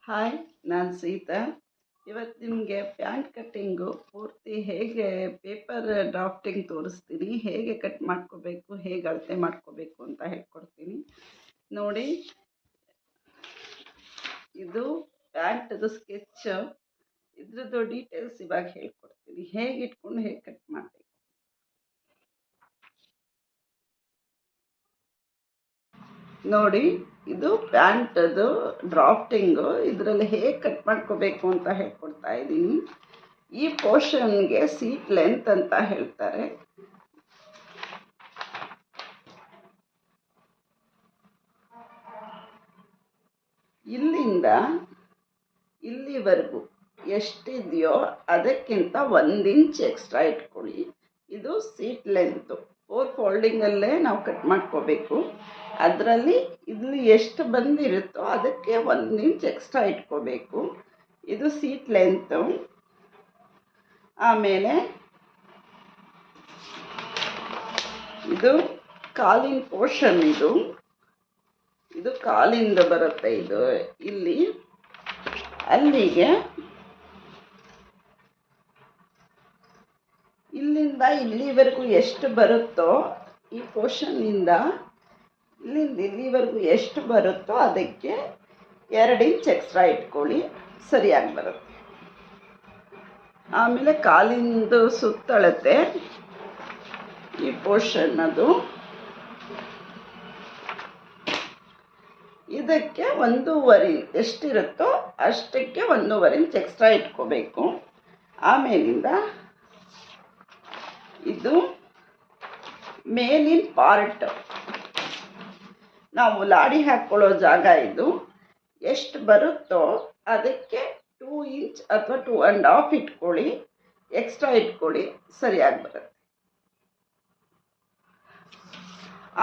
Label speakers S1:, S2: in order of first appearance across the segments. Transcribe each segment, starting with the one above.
S1: Hi, ನಾನು ಸೀತಾ. ಇವತ್ತು ನಿಮಗೆ ಪ್ಯಾಂಟ್ ಕಟ್ಟಿಂಗು ಪೂರ್ತಿ ಹೇಗೆ ಪೇಪರ್ ಡ್ರಾಫ್ಟಿಂಗ್ ತೋರಿಸ್ತೀನಿ. ಹೇಗೆ ಕಟ್ ಮಾಡ್ಕೋಬೇಕು, ಹೇಗೆ ಅಳತೆ ಮಾಡ್ಕೋಬೇಕು ಅಂತ ಹೇಳ್ಕೊಡ್ತೀನಿ ನೋಡಿ. ಇದು ಪ್ಯಾಂಟದು ಸ್ಕೆಚ್. ಇದ್ರದ್ದು ಡೀಟೇಲ್ಸ್ ಇವಾಗ ಹೇಳ್ಕೊಡ್ತೀನಿ. ಹೇಗೆ ಇಟ್ಕೊಂಡು ಹೇಗೆ ಕಟ್ ಮಾಡಬೇಕು ನೋಡಿ. ಇದು ಪ್ಯಾಂಟದು ಡ್ರಾಫ್ಟಿಂಗು. ಇದರಲ್ಲಿ ಹೇಗೆ ಕಟ್ ಮಾಡ್ಕೋಬೇಕು ಅಂತ ಹೇಳ್ಕೊಡ್ತಾ ಇದ್ದೀನಿ. ಈ ಪೋರ್ಷನ್ಗೆ ಸೀಟ್ ಲೆಂತ್ ಅಂತ ಹೇಳ್ತಾರೆ. ಇಲ್ಲಿಂದ ಇಲ್ಲಿವರೆಗೂ ಎಷ್ಟಿದೆಯೋ ಅದಕ್ಕಿಂತ 1 ಇಂಚ್ ಎಕ್ಸ್ಟ್ರಾ ಇಟ್ಕೊಳ್ಳಿ. ಇದು ಸೀಟ್ ಲೆಂತು. 4 ಫೋಲ್ಡಿಂಗಲ್ಲೇ ನಾವು ಕಟ್ ಮಾಡ್ಕೋಬೇಕು. ಅದರಲ್ಲಿ ಇಲ್ಲಿ ಎಷ್ಟು ಬಂದಿರುತ್ತೋ ಅದಕ್ಕೆ 1 ಇಂಚ್ ಎಕ್ಸ್ಟ್ರಾ ಇಟ್ಕೋಬೇಕು. ಇದು ಸೀಟ್ ಲೆಂತು. ಆಮೇಲೆ ಇದು ಕಾಲಿನ ಪೋರ್ಷನ್. ಇದು ಕಾಲಿಂದ ಬರುತ್ತೆ. ಇದು ಇಲ್ಲಿ ಅಲ್ಲಿಗೆ, ಇಲ್ಲಿಂದ ಇಲ್ಲಿವರೆಗೂ ಎಷ್ಟು ಬರುತ್ತೋ ಈ ಪೋರ್ಷನ್ನಿಂದ ಇಲ್ಲಿಂದ ಇಲ್ಲಿವರೆಗೂ ಎಷ್ಟು ಬರುತ್ತೋ ಅದಕ್ಕೆ 2 ಇಂಚ್ ಎಕ್ಸ್ಟ್ರಾ ಇಟ್ಕೊಳ್ಳಿ, ಸರಿಯಾಗಿ ಬರುತ್ತೆ. ಆಮೇಲೆ ಕಾಲಿಂದು ಸುತ್ತಳತೆ ಈ ಪೋರ್ಷನ್ ಅದು, ಇದಕ್ಕೆ 1.5 ಎಷ್ಟಿರುತ್ತೋ ಅಷ್ಟಕ್ಕೆ 1.5 ಇಂಚ್ ಎಕ್ಸ್ಟ್ರಾ ಇಟ್ಕೋಬೇಕು. ಆಮೇಲಿಂದ ಇದು ಮೇಲಿನ ಪಾರ್ಟ್, ನಾವು ಲಾಡಿ ಹಾಕ್ಕೊಳ್ಳೋ ಜಾಗ. ಇದು ಎಷ್ಟು ಬರುತ್ತೋ ಅದಕ್ಕೆ 2 ಇಂಚ್ ಅಥವಾ 2.5 ಇಟ್ಕೊಳ್ಳಿ, ಎಕ್ಸ್ಟ್ರಾ ಇಟ್ಕೊಳ್ಳಿ, ಸರಿಯಾಗಿ ಬರುತ್ತೆ.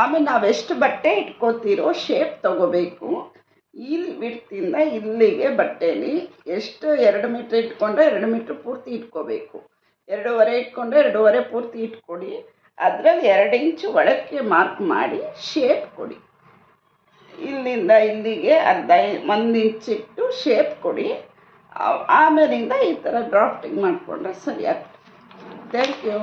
S1: ಆಮೇಲೆ ನಾವೆಷ್ಟು ಬಟ್ಟೆ ಇಟ್ಕೋತೀರೋ ಶೇಪ್ ತಗೋಬೇಕು. ಇಲ್ಲಿ ವಿಡ್ತಿಂದ ಇಲ್ಲಿಗೆ ಬಟ್ಟೆಲಿ ಎಷ್ಟು 2 ಮೀಟ್ರ್ ಇಟ್ಕೊಂಡ್ರೆ 2 ಮೀಟ್ರ್ ಪೂರ್ತಿ ಇಟ್ಕೋಬೇಕು. 2.5 ಇಟ್ಕೊಂಡ್ರೆ 2.5 ಪೂರ್ತಿ ಇಟ್ಕೊಡಿ. ಅದರಲ್ಲಿ 2 ಇಂಚು ಒಳಕ್ಕೆ ಮಾರ್ಕ್ ಮಾಡಿ ಶೇಪ್ ಕೊಡಿ. ಇಲ್ಲಿಂದ ಇಲ್ಲಿಗೆ 1 ಇಂಚ್ ಇಟ್ಟು ಶೇಪ್ ಕೊಡಿ. ಆಮೇಲಿಂದ ಈ ಥರ ಡ್ರಾಫ್ಟಿಂಗ್ ಮಾಡಿಕೊಂಡ್ರೆ ಸರಿಯಾಗ್ತದೆ. Thank you.